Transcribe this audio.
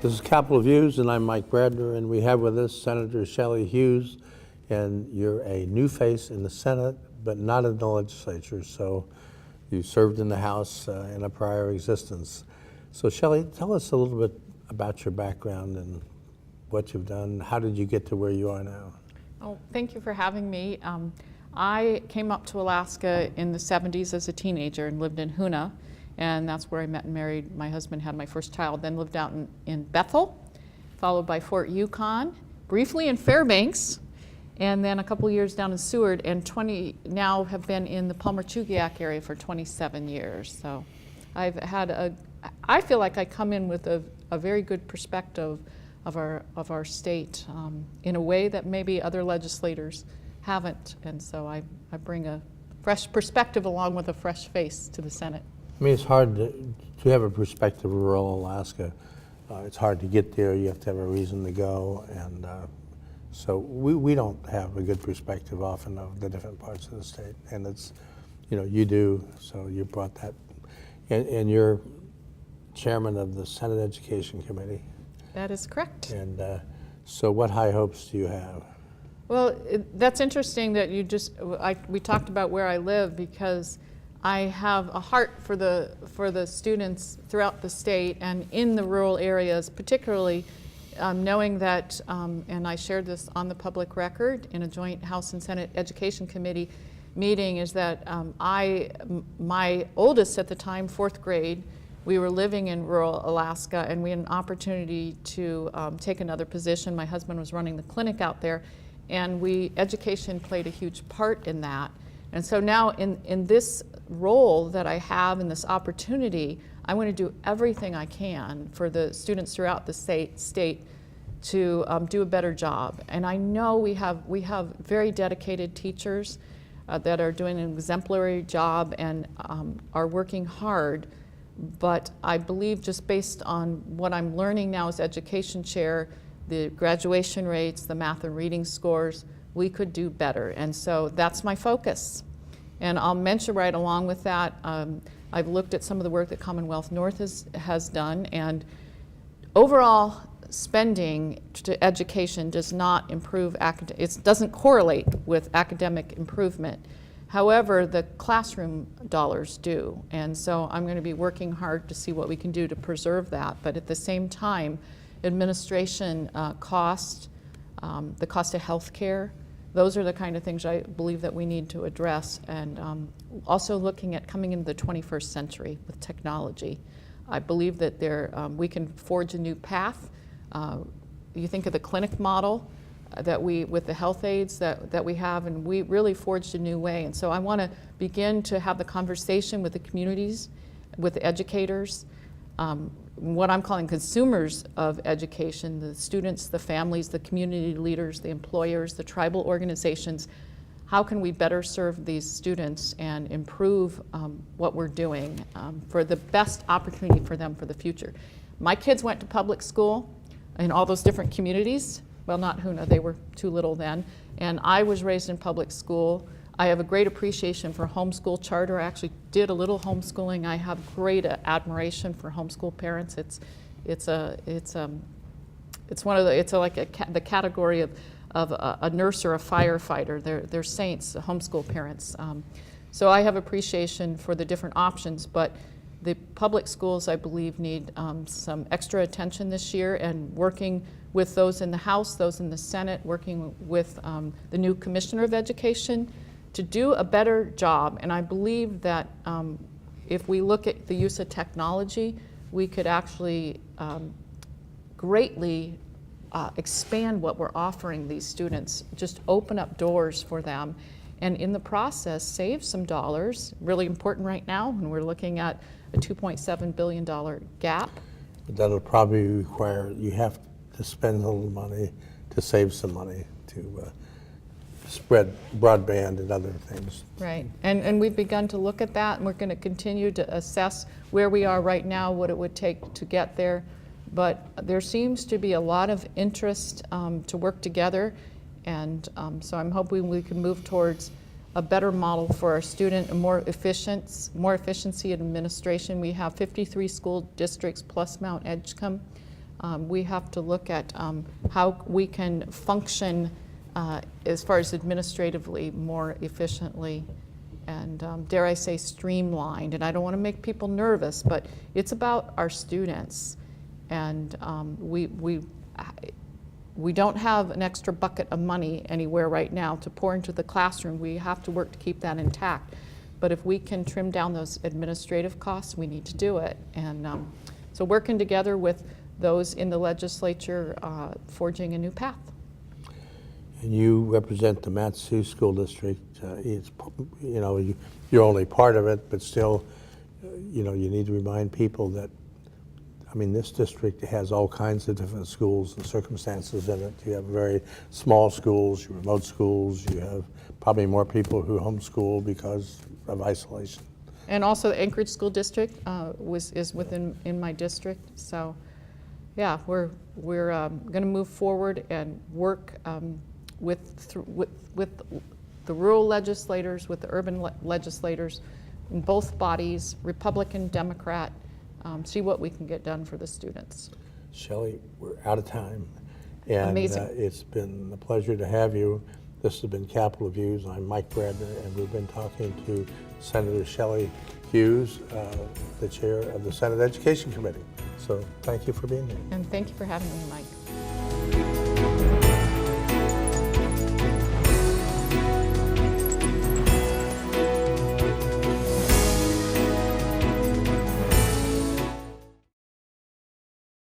This is Capital Views, and I'm Mike Bradner, and we have with us Senator Shelley Hughes, and you're a new face in the Senate, but not in the legislature, so you served in the House in a prior existence. So Shelley, tell us a little bit about your background and what you've done. How did you get to where you are now? Oh, thank you for having me. I came up to Alaska in the 70s as a teenager and lived in Hoonah, and that's where I met and married my husband, had my first child, then lived out in Bethel, followed by Fort Yukon, briefly in Fairbanks, and then a couple years down in Seward, and now have been in the Palmer-Chugiak area for 27 years. So I feel like I come in with a very good perspective of our state in a way that maybe other legislators haven't, and so I bring a fresh perspective along with a fresh face to the Senate. I mean, it's hard to have a perspective of rural Alaska. It's hard to get there. You have to have a reason to go, and so we don't have a good perspective often of the different parts of the state, and it's, you do, so you brought that, and you're chairman of the Senate Education Committee. That is correct. And so what high hopes do you have? Well, that's interesting that we talked about where I live, because I have a heart for the students throughout the state and in the rural areas, particularly knowing that, and I shared this on the public record in a joint House and Senate Education Committee meeting, is that my oldest at the time, 4th grade, we were living in rural Alaska, and we had an opportunity to take another position. My husband was running the clinic out there, and education played a huge part in that. And so now in this role that I have, in this opportunity, I want to do everything I can for the students throughout the state to do a better job. And I know we have very dedicated teachers that are doing an exemplary job and are working hard. But I believe, just based on what I'm learning now as education chair, the graduation rates, the math and reading scores, we could do better. And so that's my focus. And I'll mention right along with that, I've looked at some of the work that Commonwealth North has done, and overall spending to education does not improve, it doesn't correlate with academic improvement. However, the classroom dollars do, and so I'm going to be working hard to see what we can do to preserve that. But at the same time, administration cost, the cost of health care, those are the kind of things I believe that we need to address, and also looking at coming into the 21st century with technology. I believe that we can forge a new path. You think of the clinic model with the health aides that we have, and we really forged a new way. And so I want to begin to have the conversation with the communities, with the educators, what I'm calling consumers of education, the students, the families, the community leaders, the employers, the tribal organizations. How can we better serve these students and improve what we're doing for the best opportunity for them for the future? My kids went to public school in all those different communities. Well, not Hoonah, they were too little then. And I was raised in public school. I have a great appreciation for homeschool charter. I actually did a little homeschooling. I have great admiration for homeschool parents. It's the category of a nurse or a firefighter. They're saints, homeschool parents. So I have appreciation for the different options, but the public schools, I believe, need some extra attention this year, and working with those in the House, those in the Senate, working with the new Commissioner of Education to do a better job. And I believe that if we look at the use of technology, we could actually greatly expand what we're offering these students, just open up doors for them, and in the process save some dollars. Really important right now when we're looking at a $2.7 billion gap. But that'll probably require, you have to spend a little money to save some money to spread broadband and other things. Right, and we've begun to look at that, and we're going to continue to assess where we are right now, what it would take to get there. But there seems to be a lot of interest to work together, and so I'm hoping we can move towards a better model for our student, and more efficiency in administration. We have 53 school districts plus Mount Edgecombe We have to look at how we can function as far as administratively more efficiently and dare I say streamlined. And I don't want to make people nervous, but it's about our students. And we don't have an extra bucket of money anywhere right now to pour into the classroom. We have to work to keep that intact. But if we can trim down those administrative costs, we need to do it. And so working together with those in the legislature, forging a new path. And you represent the Matsu School District. It's, you know, you're only part of it, but still, you know, you need to remind people that, I mean, this district has all kinds of different schools and circumstances in it. You have very small schools, remote schools, you have probably more people who homeschool because of isolation. And also the Anchorage School District is in my district. So yeah, we're going to move forward and work with the rural legislators, with the urban legislators in both bodies, Republican, Democrat, see what we can get done for the students. Shelley, we're out of time. And Amazing. It's been a pleasure to have you. This has been Capital Views. I'm Mike Bradner, and we've been talking to Senator Shelley Hughes, the chair of the Senate Education Committee. So thank you for being here. And thank you for having me, Mike.